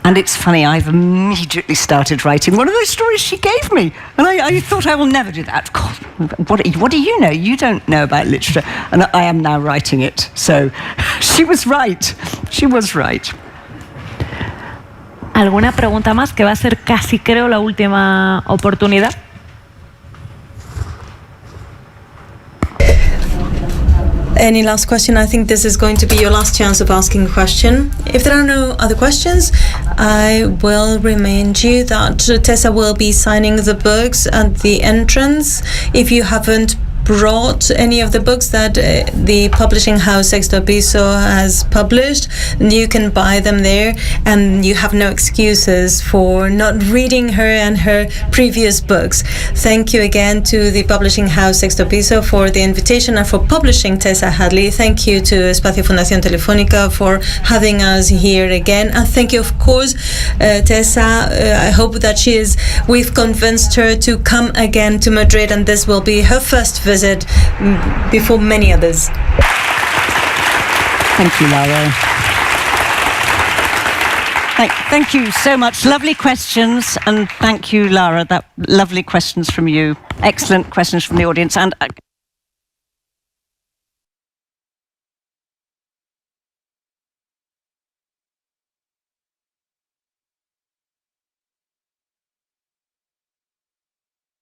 A: And it's funny, I've immediately started writing one of those stories she gave me. And I thought I will never do that. God, what do you know? You don't know about literature. And I am now writing it. So she was right. She was right.
C: ¿Alguna pregunta más? Que va a ser casi, creo, la última oportunidad.
B: Any last question? I think this is going to be your last chance of asking a question. If there are no other questions, I will remind you that Tessa will be signing the books at the entrance. If you haven't brought any of the books that the publishing house Sexto Piso has published, you can buy them there, and you have no excuses for not reading her and her previous books. Thank you again to the publishing house Sexto Piso for the invitation and for publishing Tessa Hadley. Thank you to Espacio Fundación Telefónica for having us here again, and thank you, of course, Tessa. I hope that we've convinced her to come again to Madrid, and this will be her first visit before many others.
A: Thank you, Lara. Thank you so much. Lovely questions, and thank you, Lara. That lovely questions from you. Excellent questions from the audience, and